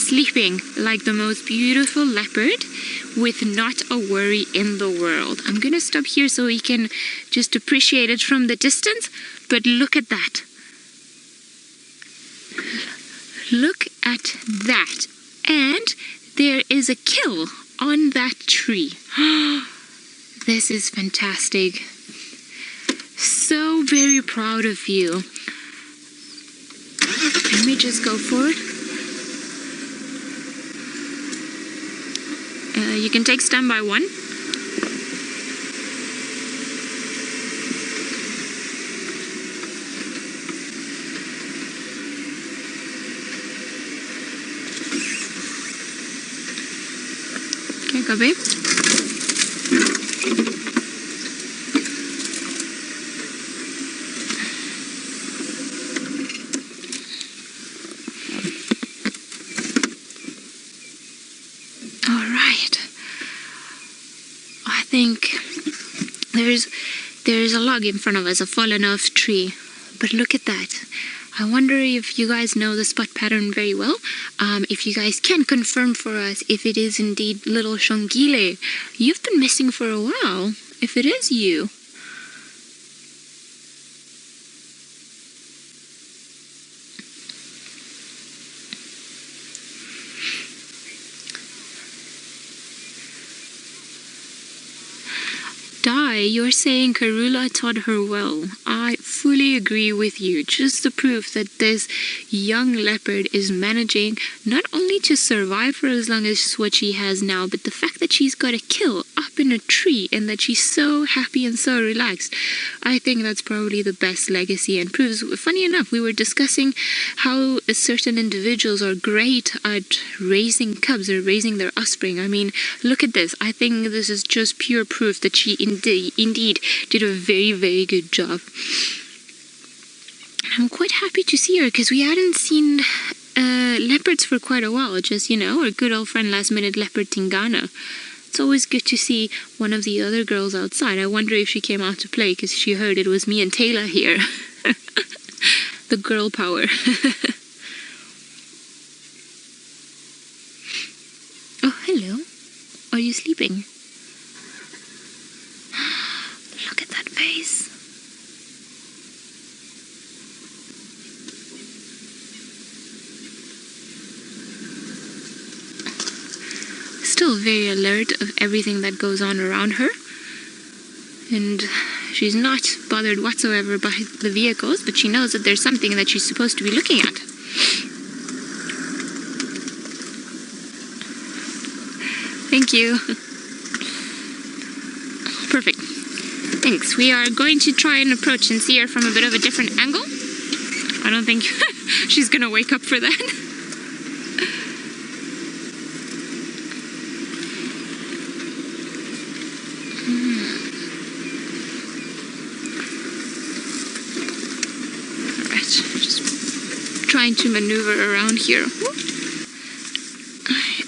sleeping like the most beautiful leopard with not a worry in the world. I'm gonna stop here so we can just appreciate it from the distance, but look at that. Look at that. And there is a kill on that tree. This is fantastic. So very proud of you. Let me just go forward. You can take standby 1. Okay, go babe. I think there's a log in front of us, a fallen off tree. But look at that. I wonder if you guys know the spot pattern very well. If you guys can confirm for us if it is indeed little Xongile. You've been missing for a while, if it is you. You're saying Karula taught her well. I fully agree with you. Just the proof that this young leopard is managing not only to survive for as long as what she has now, but the fact that she's got a kill up in a tree and that she's so happy and so relaxed. I think that's probably the best legacy and proves. Funny enough, we were discussing how certain individuals are great at raising cubs or raising their offspring. I mean, look at this. I think this is just pure proof that she indeed did a very, very good job. I'm quite happy to see her because we hadn't seen leopards for quite a while. Just, you know, our good old friend last minute leopard Tingana. It's always good to see one of the other girls outside. I wonder if she came out to play because she heard it was me and Taylor here. The girl power. Oh, hello. Are you sleeping? Look at that face. Still very alert of everything that goes on around her. And she's not bothered whatsoever by the vehicles, but she knows that there's something that she's supposed to be looking at. Thank you. Perfect. Thanks. We are going to try and approach and see her from a bit of a different angle. I don't think she's gonna wake up for that. Alright, just trying to maneuver around here.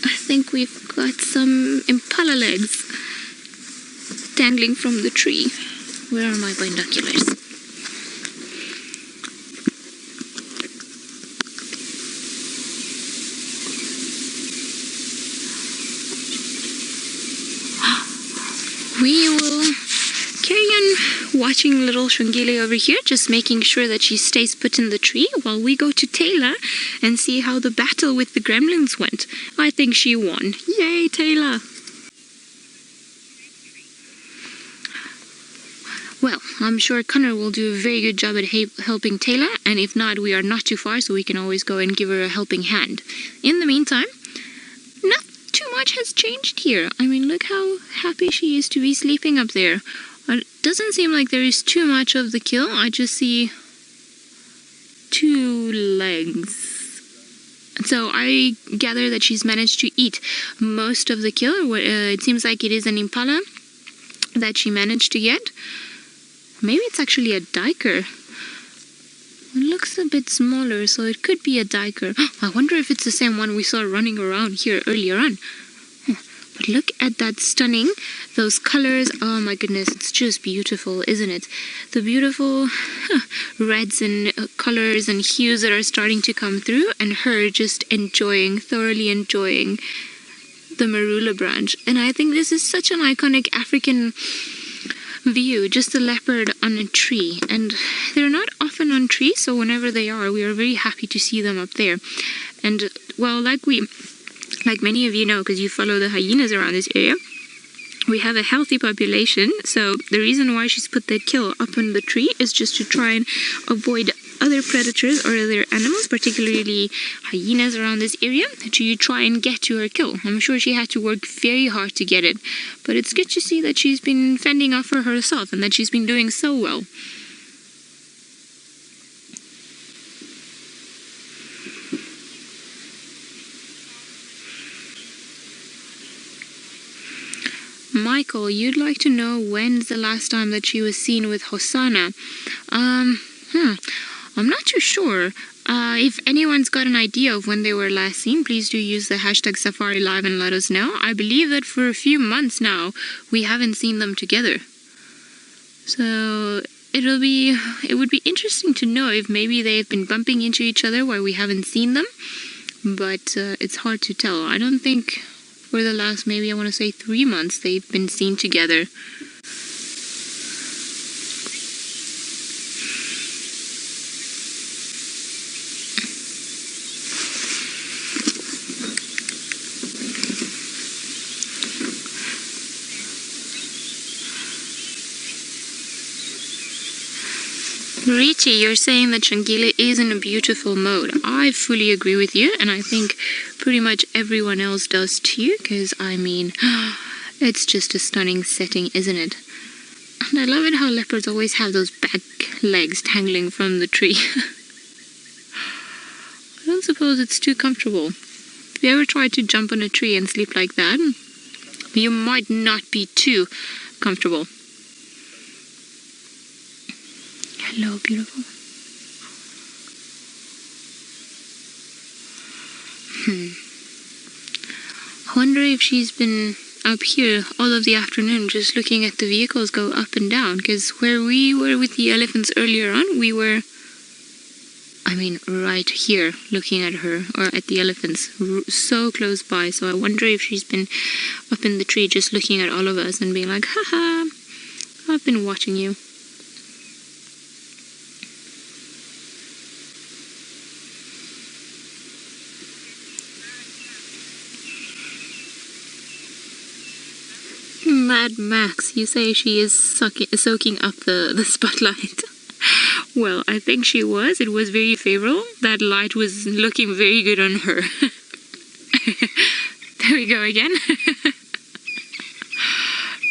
I think we've got some impala legs dangling from the tree. Where are my binoculars? We will carry on watching little Xongile over here, just making sure that she stays put in the tree while we go to Taylor and see how the battle with the gremlins went. I think she won. Yay, Taylor! Well, I'm sure Connor will do a very good job at helping Taylor, and if not, we are not too far, so we can always go and give her a helping hand. In the meantime, not too much has changed here. I mean, look how happy she is to be sleeping up there. It doesn't seem like there is too much of the kill. I just see 2 legs. So I gather that she's managed to eat most of the kill. It seems like it is an impala that she managed to get. Maybe it's actually a diker. It looks a bit smaller, so it could be a diker. I wonder if it's the same one we saw running around here earlier on. But look at that stunning, those colors. Oh my goodness, it's just beautiful, isn't it? The beautiful reds and colors and hues that are starting to come through, and her just enjoying, thoroughly enjoying the marula branch. And I think this is such an iconic African view, just a leopard on a tree. And they're not often on trees, so whenever they are, we are very happy to see them up there. And well, like many of you know, because you follow the hyenas around this area, we have a healthy population. So the reason why she's put that kill up on the tree is just to try and avoid other predators or other animals, particularly hyenas around this area, to try and get to her kill. I'm sure she had to work very hard to get it, but it's good to see that she's been fending off for herself and that she's been doing so well. Michael, you'd like to know when's the last time that she was seen with Hosanna. I'm not too sure. If anyone's got an idea of when they were last seen, please do use the hashtag Safari Live and let us know. I believe that for a few months now, we haven't seen them together. So it would be interesting to know if maybe they've been bumping into each other while we haven't seen them. But it's hard to tell. I don't think for the last, maybe I want to say 3 months, they've been seen together. Richie, you're saying that Xongile is in a beautiful mode. I fully agree with you, and I think pretty much everyone else does too, because I mean, it's just a stunning setting, isn't it? And I love it how leopards always have those back legs dangling from the tree. I don't suppose it's too comfortable. If you ever try to jump on a tree and sleep like that, you might not be too comfortable. Hello, beautiful. I wonder if she's been up here all of the afternoon just looking at the vehicles go up and down, because where we were with the elephants earlier on, we were, I mean, right here looking at her, or at the elephants, so close by. So I wonder if she's been up in the tree just looking at all of us and being like, haha, I've been watching you. Mad Max, you say she is soaking up the spotlight. Well, I think she was. It was very favorable. That light was looking very good on her. There we go again.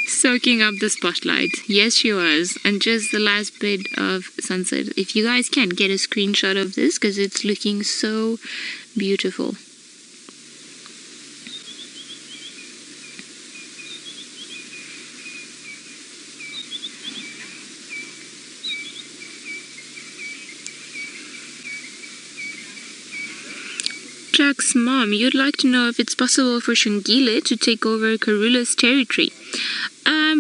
Soaking up the spotlight. Yes, she was. And just the last bit of sunset. If you guys can get a screenshot of this, because it's looking so beautiful. Jack's mom, you'd like to know if it's possible for Xongile to take over Karula's territory.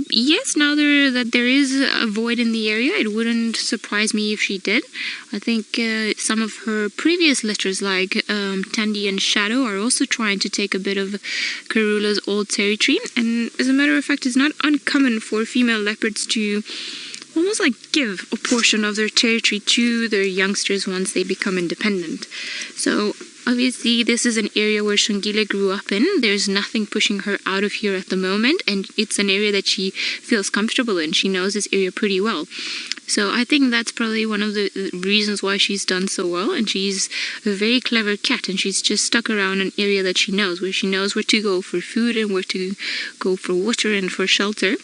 Yes, now that there is a void in the area, it wouldn't surprise me if she did. I think some of her previous litters, like Tandy and Shadow, are also trying to take a bit of Karula's old territory. And as a matter of fact, it's not uncommon for female leopards to almost like give a portion of their territory to their youngsters once they become independent. So obviously this is an area where Xongile grew up in. There's nothing pushing her out of here at the moment, and it's an area that she feels comfortable in. She knows this area pretty well. So I think that's probably one of the reasons why she's done so well, and she's a very clever cat, and she's just stuck around an area that she knows where to go for food and where to go for water and for shelter.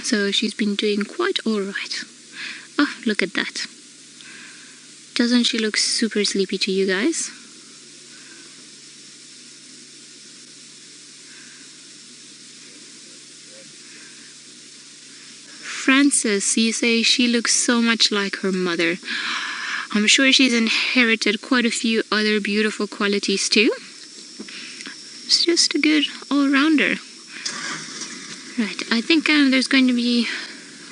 So she's been doing quite alright. Oh, look at that. Doesn't she look super sleepy to you guys? Frances, you say she looks so much like her mother. I'm sure she's inherited quite a few other beautiful qualities too. It's just a good all-rounder. Right, I think there's going to be...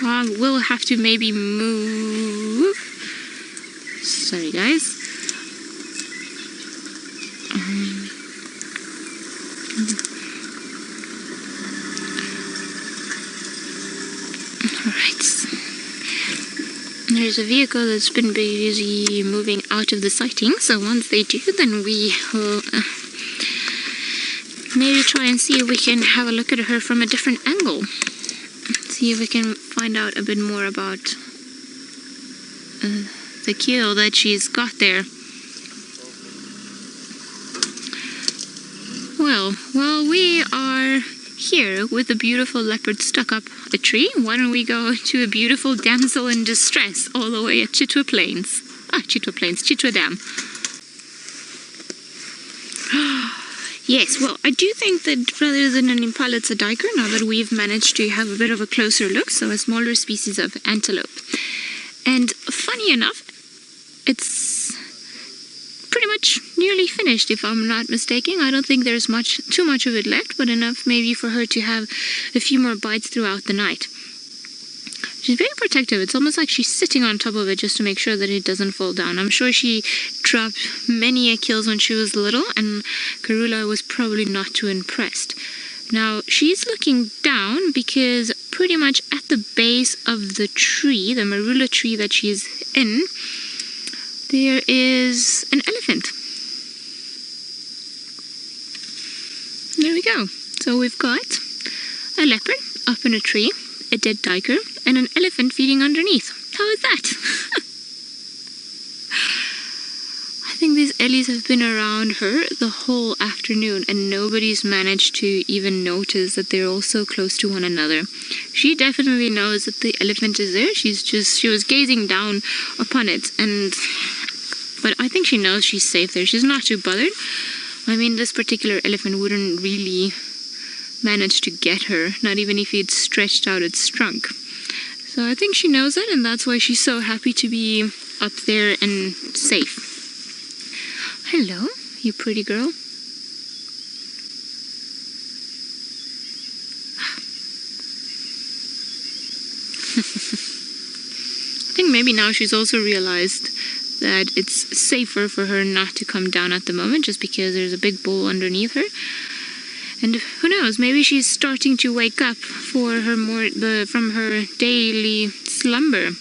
we'll have to maybe move. Sorry, guys. Alright. There's a vehicle that's been busy moving out of the sighting, so once they do, then we will maybe try and see if we can have a look at her from a different angle. See if we can find out a bit more about the kill that she's got there. Well, while we are here with a beautiful leopard stuck up a tree, why don't we go to a beautiful damsel in distress all the way at Chitwa Plains. Chitwa Dam. Yes, well, I do think that rather than an impala, it's a duiker, now that we've managed to have a bit of a closer look, so a smaller species of antelope. And funny enough, it's pretty much nearly finished, if I'm not mistaken. I don't think there's too much of it left, but enough maybe for her to have a few more bites throughout the night. She's very protective. It's almost like she's sitting on top of it just to make sure that it doesn't fall down. I'm sure she dropped many a kills when she was little, and Karula was probably not too impressed. Now, she's looking down because pretty much at the base of the tree, the marula tree that she's in, there is an elephant. There we go. So we've got a leopard up in a tree, a dead tiger, and an elephant feeding underneath. How is that? I think these ellies have been around her the whole afternoon and nobody's managed to even notice that they're all so close to one another. She definitely knows that the elephant is there. She was gazing down upon it, but I think she knows she's safe there. She's not too bothered. I mean, this particular elephant wouldn't really manage to get her, not even if he'd stretched out its trunk. So I think she knows it, and that's why she's so happy to be up there and safe. Hello, you pretty girl. I think maybe now she's also realized that it's safer for her not to come down at the moment, just because there's a big bull underneath her. And who knows, maybe she's starting to wake up for her from her daily slumber.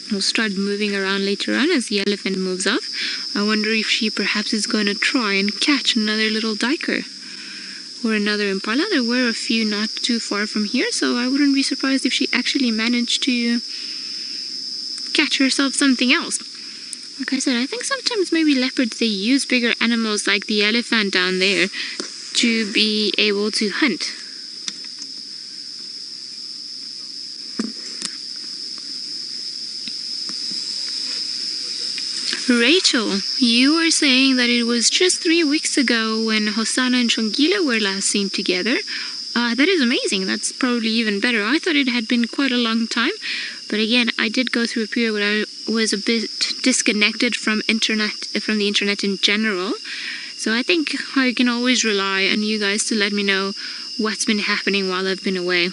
We'll start moving around later on as the elephant moves off. I wonder if she perhaps is going to try and catch another little duiker or another impala. There were a few not too far from here, so I wouldn't be surprised if she actually managed to catch herself something else. Like I said, I think sometimes maybe leopards, they use bigger animals like the elephant down there to be able to hunt. Rachel, you were saying that it was just 3 weeks ago when Hosanna and Xongile were last seen together. That is amazing. That's probably even better. I thought it had been quite a long time. But again, I did go through a period where I was a bit disconnected from the internet in general. So I think I can always rely on you guys to let me know what's been happening while I've been away.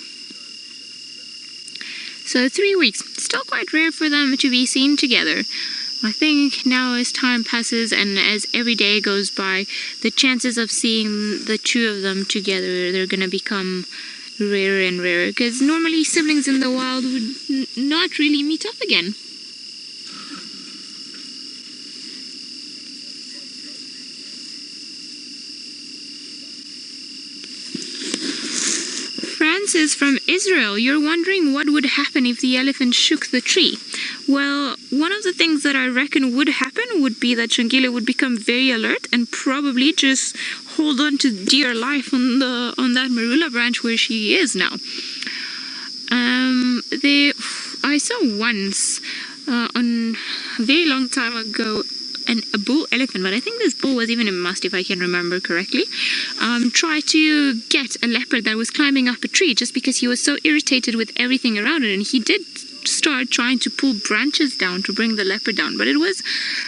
So 3 weeks. Still quite rare for them to be seen together. I think now as time passes and as every day goes by, the chances of seeing the two of them together, they're going to become rarer and rarer, because normally siblings in the wild would not really meet up again. Francis from Israel, you're wondering what would happen if the elephant shook the tree. Well, one of the things that I reckon would happen would be that Xongile would become very alert and probably just hold on to dear life on that marula branch where she is now. I saw once on a very long time ago a bull elephant, but I think this bull was even a must if I can remember correctly, tried to get a leopard that was climbing up a tree just because he was so irritated with everything around it, and he did start trying to pull branches down to bring the leopard down. But it was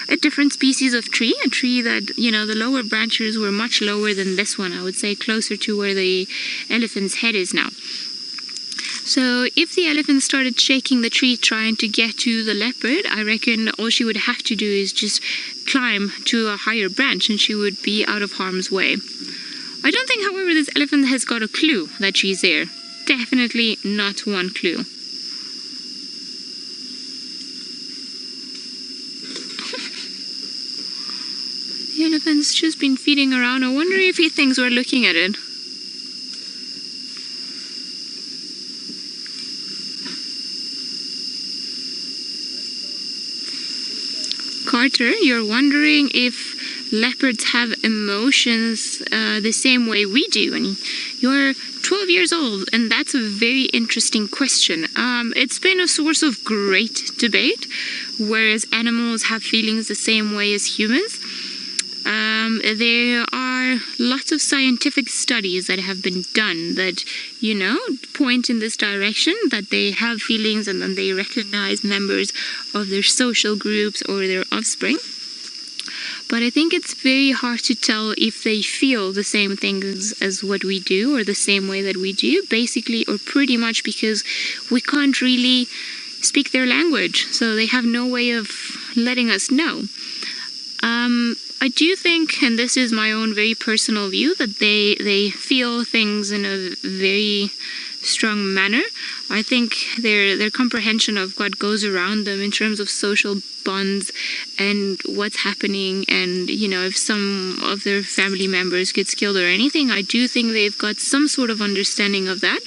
a different species of tree, a tree that, the lower branches were much lower than this one. I would say closer to where the elephant's head is now. So if the elephant started shaking the tree trying to get to the leopard, I reckon all she would have to do is just climb to a higher branch and she would be out of harm's way. I don't think, however, this elephant has got a clue that she's there. Definitely not one clue. The elephant's just been feeding around. I wonder if he thinks we're looking at it. Carter, you're wondering if leopards have emotions the same way we do, and you're 12 years old, and that's a very interesting question. It's been a source of great debate, whereas animals have feelings the same way as humans. There are lots of scientific studies that have been done that, point in this direction, that they have feelings and then they recognize members of their social groups or their offspring. But I think it's very hard to tell if they feel the same things as what we do or the same way that we do, basically, or pretty much, because we can't really speak their language. So they have no way of letting us know. I do think, and this is my own very personal view, that they feel things in a very strong manner. I think their comprehension of what goes around them in terms of social bonds and what's happening, and if some of their family members gets killed or anything, I do think they've got some sort of understanding of that.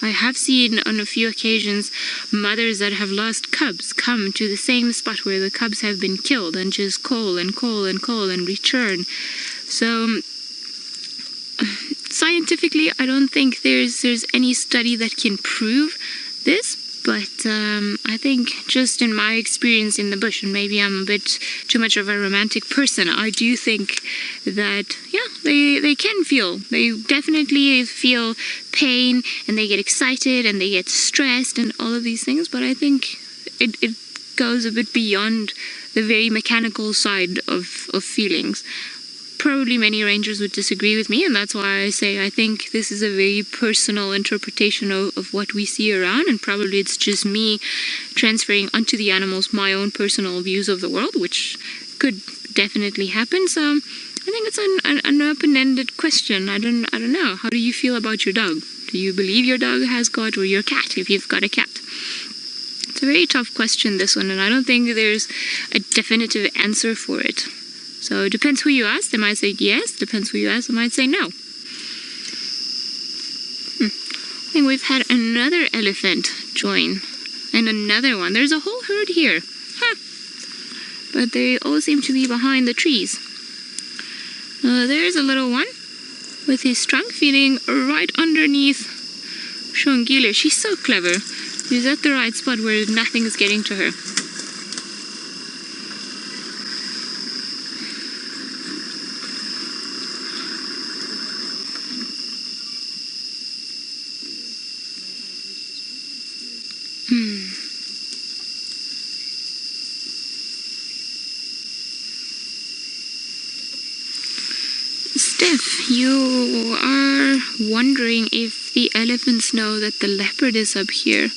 I have seen on a few occasions mothers that have lost cubs come to the same spot where the cubs have been killed and just call and call and call and return. So scientifically, I don't think there's any study that can prove this, but I think just in my experience in the bush, and maybe I'm a bit too much of a romantic person, I do think that, they can feel. They definitely feel pain, and they get excited, and they get stressed, and all of these things, but I think it goes a bit beyond the very mechanical side of feelings. Probably many rangers would disagree with me, and that's why I say I think this is a very personal interpretation of what we see around, and probably it's just me transferring onto the animals my own personal views of the world, which could definitely happen. So I think it's an open-ended question. I don't know. How do you feel about your dog? Do you believe your dog has got, or your cat, if you've got a cat? It's a very tough question, this one, and I don't think there's a definitive answer for it. So it depends who you ask. They might say yes. Depends who you ask. They might say no. I think we've had another elephant join. And another one. There's a whole herd here. But they all seem to be behind the trees. There's a little one with his trunk feeding right underneath Xongile. She's so clever. She's at the right spot where nothing is getting to her. Steph, you are wondering if the elephants know that the leopard is up here.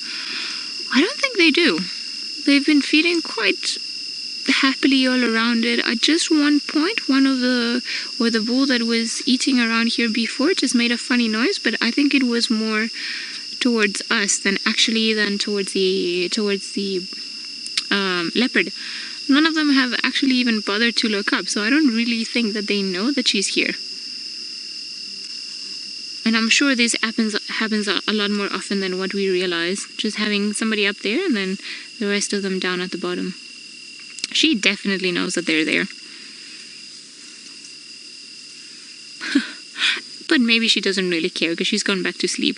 I don't think they do. They've been feeding quite happily all around it. At just one point, the bull that was eating around here before just made a funny noise, but I think it was more towards us than towards the leopard. None of them have actually even bothered to look up, so I don't really think that they know that she's here. And I'm sure this happens a lot more often than what we realize. Just having somebody up there and then the rest of them down at the bottom. She definitely knows that they're there. But maybe she doesn't really care because she's gone back to sleep.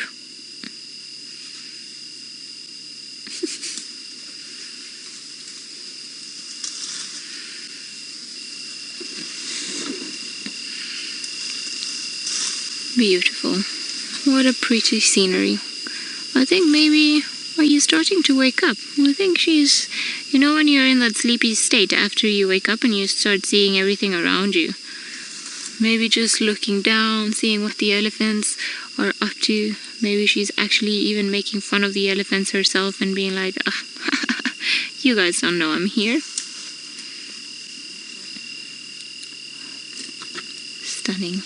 Beautiful. What a pretty scenery. I think maybe Are you starting to wake up? I think she's, you know, when you're in that sleepy state after you wake up and you start seeing everything around you. Maybe just looking down, seeing what the elephants are up to. Maybe she's actually even making fun of the elephants herself and being like, oh, you guys don't know I'm here. Stunning.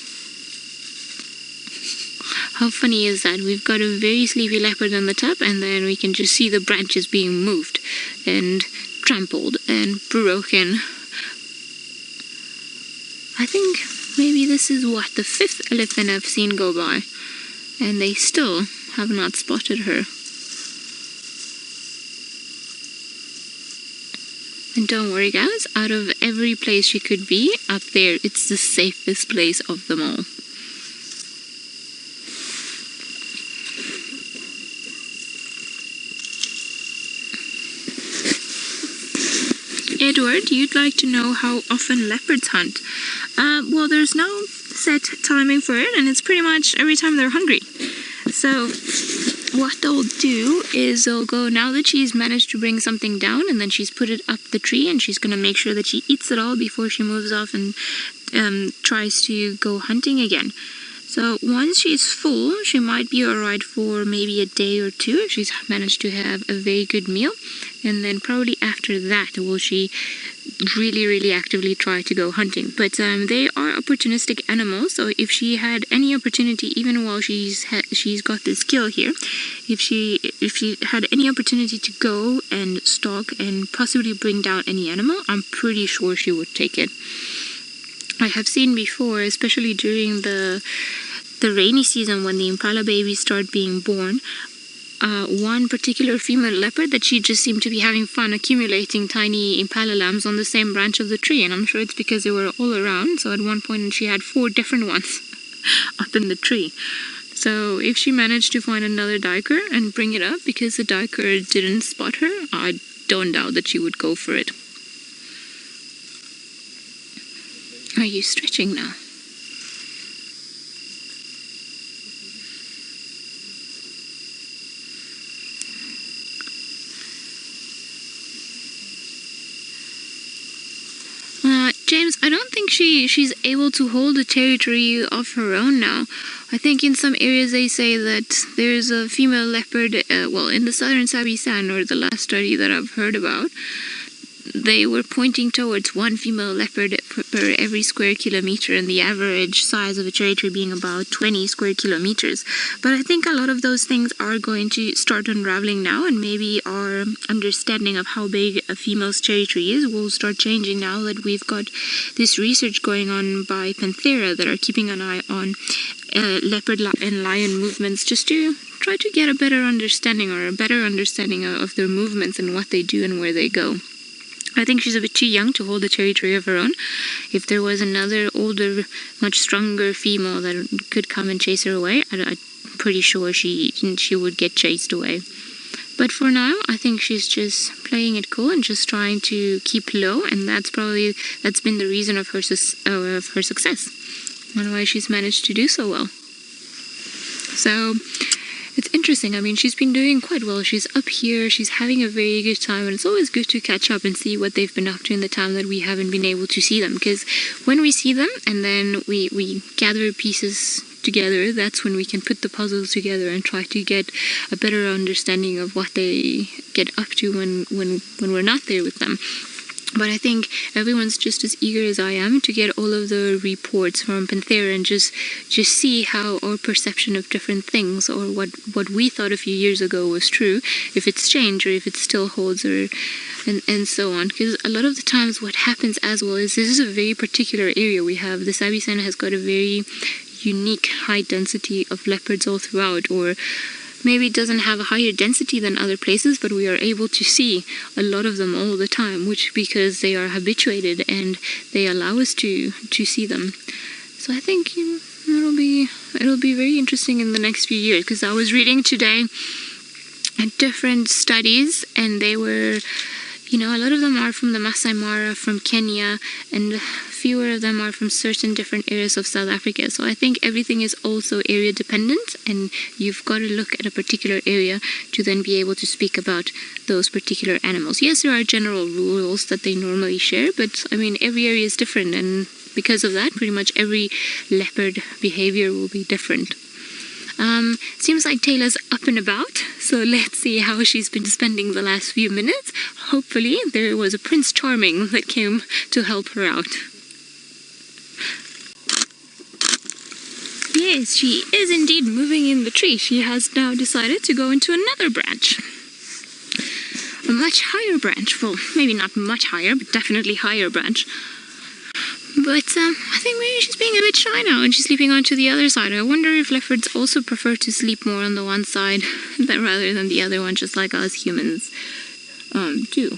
How funny is that? We've got a very sleepy leopard on the top, and then we can just see the branches being moved and trampled and broken. I think maybe this is what, the 5th elephant I've seen go by, and they still have not spotted her. And don't worry guys, out of every place she could be, up there it's the safest place of them all. Edward, you'd like to know how often leopards hunt. Well, there's no set timing for it, and it's pretty much every time they're hungry. So what they'll do is they'll go, now that she's managed to bring something down, and then she's put it up the tree, and she's going to make sure that she eats it all before she moves off and tries to go hunting again. So once she's full, she might be alright for maybe a day or two if she's managed to have a very good meal. And then probably after that will she really actively try to go hunting. But they are opportunistic animals, so if she had any opportunity, even while she's got this skill here, if she had any opportunity to go and stalk and possibly bring down any animal, I'm pretty sure she would take it. I have seen before, especially during the rainy season when the impala babies start being born, one particular female leopard that she just seemed to be having fun accumulating tiny impala lambs on the same branch of the tree, and I'm sure it's because they were all around. So at one point she had 4 different ones up in the tree. So if she managed to find another duiker and bring it up because the duiker didn't spot her, I don't doubt that she would go for it. Are you stretching now? James, I don't think she's able to hold a territory of her own now. I think in some areas they say that there's a female leopard, well, in the southern Sabi-San, or the last study that I've heard about, they were pointing towards 1 female leopard per every square kilometer, and the average size of a territory being about 20 square kilometers. But I think a lot of those things are going to start unraveling now, and maybe our understanding of how big a female's territory is will start changing now that we've got this research going on by Panthera that are keeping an eye on leopard and lion movements, just to try to get a better understanding, or a better understanding of their movements and what they do and where they go. I think she's a bit too young to hold a territory of her own. If there was another older, much stronger female that could come and chase her away, I'm pretty sure she would get chased away. But for now, I think she's just playing it cool and just trying to keep low, and that's been the reason of her success, and why she's managed to do so well. So it's interesting. I mean, she's been doing quite well. She's up here, she's having a very good time, and it's always good to catch up and see what they've been up to in the time that we haven't been able to see them, because when we see them and then we gather pieces together, that's when we can put the puzzles together and try to get a better understanding of what they get up to when we're not there with them. But I think everyone's just as eager as I am to get all of the reports from Panthera and just see how our perception of different things, or what we thought a few years ago was true, if it's changed or if it still holds, and so on. Because a lot of the times what happens as well is, this is a very particular area we have. The Sabi-San has got a very unique high density of leopards all throughout, or maybe it doesn't have a higher density than other places, but we are able to see a lot of them all the time, which because they are habituated and they allow us to see them. So I think it'll be very interesting in the next few years, because I was reading today different studies, and they were A lot of them are from the Masai Mara, from Kenya, and fewer of them are from certain different areas of South Africa. So I think everything is also area dependent, and you've got to look at a particular area to then be able to speak about those particular animals. Yes, there are general rules that they normally share, but I mean, every area is different, and because of that, pretty much every leopard behavior will be different. Seems like Taylor's up and about, so let's see how she's been spending the last few minutes. Hopefully there was a Prince Charming that came to help her out. Yes, she is indeed moving in the tree. She has now decided to go into another branch. A much higher branch. Well, maybe not much higher, but definitely higher branch. But I think maybe she's being a bit shy now and she's sleeping onto the other side. I wonder if leopards also prefer to sleep more on the one side rather than the other one, just like us humans do.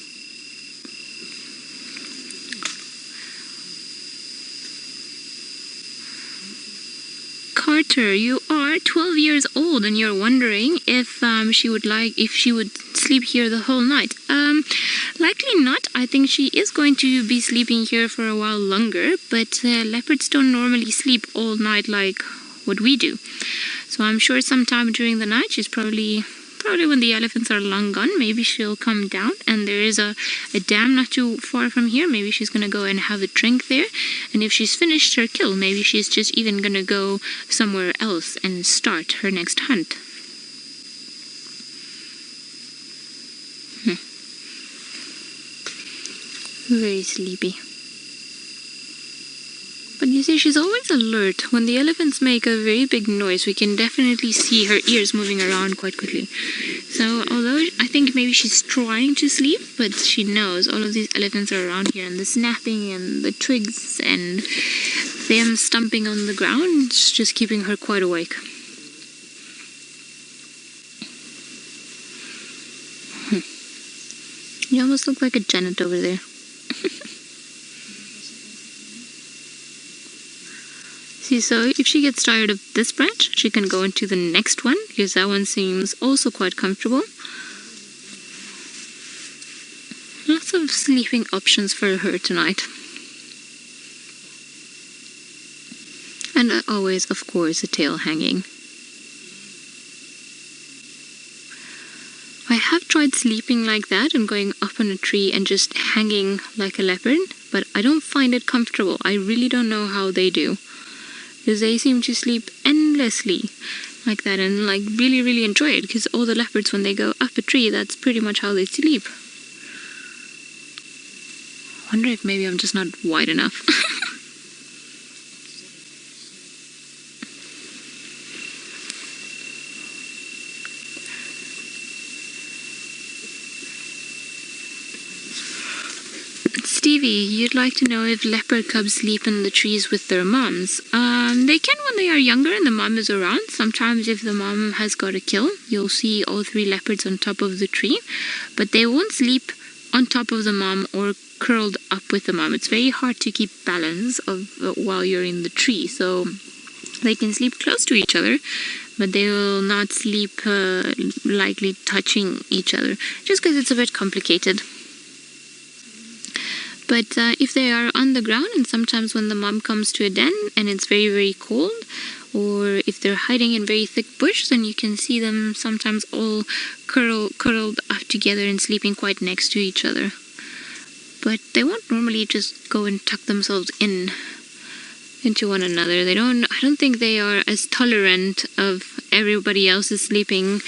Carter, you are 12 years old and you're wondering if she would sleep here the whole night. Likely not. I think she is going to be sleeping here for a while longer, but leopards don't normally sleep all night like what we do. So I'm sure sometime during the night, she's probably when the elephants are long gone, maybe she'll come down, and there is a dam not too far from here. Maybe she's gonna go and have a drink there, and if she's finished her kill, maybe she's just even gonna go somewhere else and start her next hunt. Very sleepy. But you see, she's always alert. When the elephants make a very big noise, we can definitely see her ears moving around quite quickly. So although I think maybe she's trying to sleep, but she knows all of these elephants are around here, and the snapping and the twigs and them stomping on the ground is just keeping her quite awake. You almost look like a Janet over there. See, so if she gets tired of this branch, she can go into the next one, because that one seems also quite comfortable. Lots of sleeping options for her tonight. And always, of course, a tail hanging. I have tried sleeping like that and going up on a tree and just hanging like a leopard, but I don't find it comfortable. I really don't know how they do, because they seem to sleep endlessly like that and like really enjoy it, because all the leopards, when they go up a tree, that's pretty much how they sleep. I wonder if maybe I'm just not wide enough. Stevie, you'd like to know if leopard cubs sleep in the trees with their moms. They can when they are younger and the mom is around. Sometimes if the mom has got a kill, you'll see all three leopards on top of the tree, but they won't sleep on top of the mom or curled up with the mom. It's very hard to keep balance while you're in the tree, so they can sleep close to each other, but they will not sleep likely touching each other, just because it's a bit complicated. But if they are on the ground, and sometimes when the mom comes to a den and it's very cold, or if they're hiding in very thick bush, then you can see them sometimes all curled up together and sleeping quite next to each other. But they won't normally just go and tuck themselves into one another. I don't think they are as tolerant of everybody else's sleeping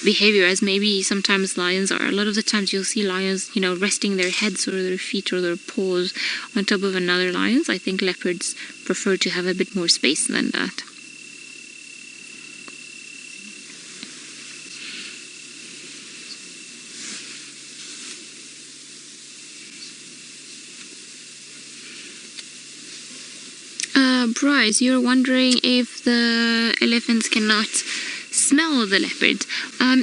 behavior as maybe sometimes lions are. A lot of the times you'll see lions, resting their heads or their feet or their paws on top of another lion's. I think leopards prefer to have a bit more space than that. Bryce, you're wondering if the elephants cannot smell the leopards.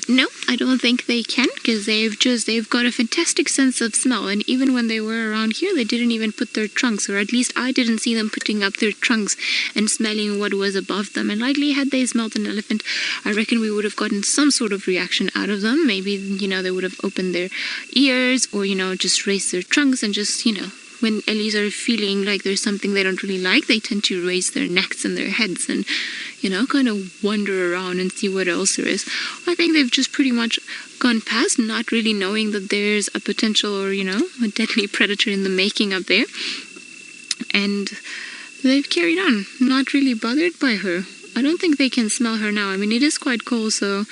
No, I don't think they can, because they've got a fantastic sense of smell, and even when they were around here, they didn't even put their trunks, or at least I didn't see them putting up their trunks and smelling what was above them. And likely, had they smelled an elephant, I reckon we would have gotten some sort of reaction out of them. Maybe, they would have opened their ears, or, just raised their trunks, and just, when ellies are feeling like there's something they don't really like, they tend to raise their necks and their heads and, kind of wander around and see what else there is. I think they've just pretty much gone past, not really knowing that there's a potential or, a deadly predator in the making up there. And they've carried on, not really bothered by her. I don't think they can smell her now. I mean, it is quite cold, so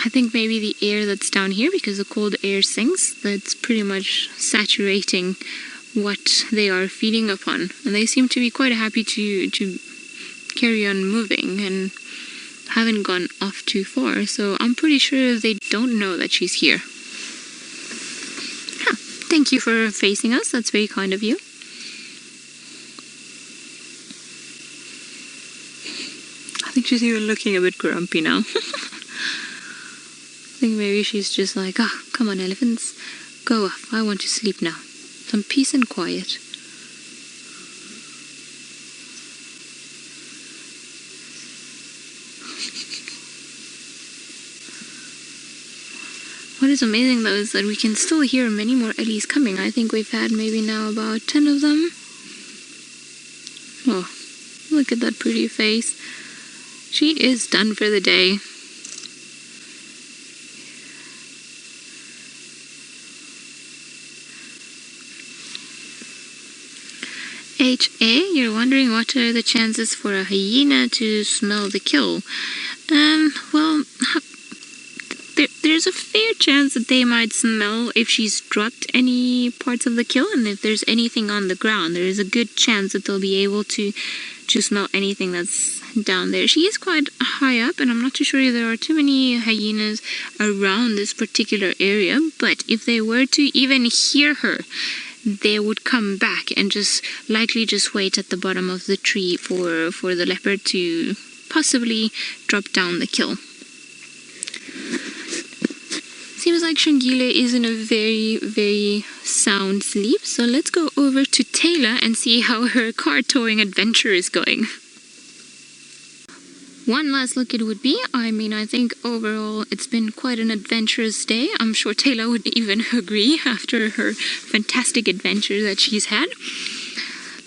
I think maybe the air that's down here, because the cold air sinks, that's pretty much saturating what they are feeding upon. And they seem to be quite happy to carry on moving and haven't gone off too far. So I'm pretty sure they don't know that she's here. Huh. Thank you for facing us. That's very kind of you. I think she's even looking a bit grumpy now. I think maybe she's just like, come on, elephants, go off. I want to sleep now. Some peace and quiet. What is amazing though is that we can still hear many more ellies coming. I think we've had maybe now about 10 of them. Oh, look at that pretty face. She is done for the day. HA, you're wondering what are the chances for a hyena to smell the kill? Well, there's a fair chance that they might smell if she's dropped any parts of the kill, and if there's anything on the ground, there is a good chance that they'll be able to smell anything that's down there. She is quite high up, and I'm not too sure if there are too many hyenas around this particular area, but if they were to even hear her, they would come back and likely just wait at the bottom of the tree for the leopard to possibly drop down the kill. Seems like Xongile is in a very, very sound sleep, so let's go over to Taylor and see how her car towing adventure is going. One last look it would be. I mean, I think overall it's been quite an adventurous day. I'm sure Taylor would even agree after her fantastic adventure that she's had.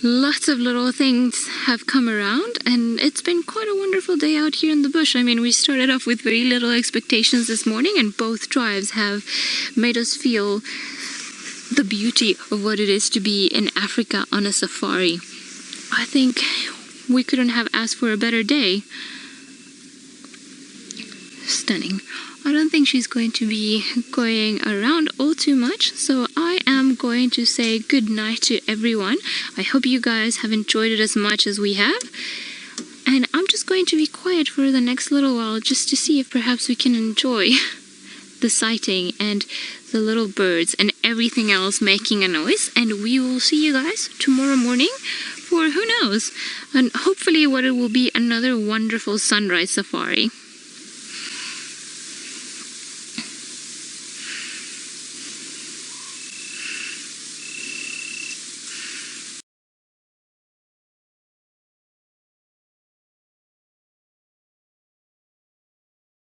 Lots of little things have come around, and it's been quite a wonderful day out here in the bush. I mean, we started off with very little expectations this morning, and both drives have made us feel the beauty of what it is to be in Africa on a safari. I think we couldn't have asked for a better day. Stunning. I don't think she's going to be going around all too much, so I am going to say good night to everyone. I hope you guys have enjoyed it as much as we have, and I'm just going to be quiet for the next little while just to see if perhaps we can enjoy the sighting and the little birds and everything else making a noise, and we will see you guys tomorrow morning for who knows, and hopefully what it will be another wonderful sunrise safari.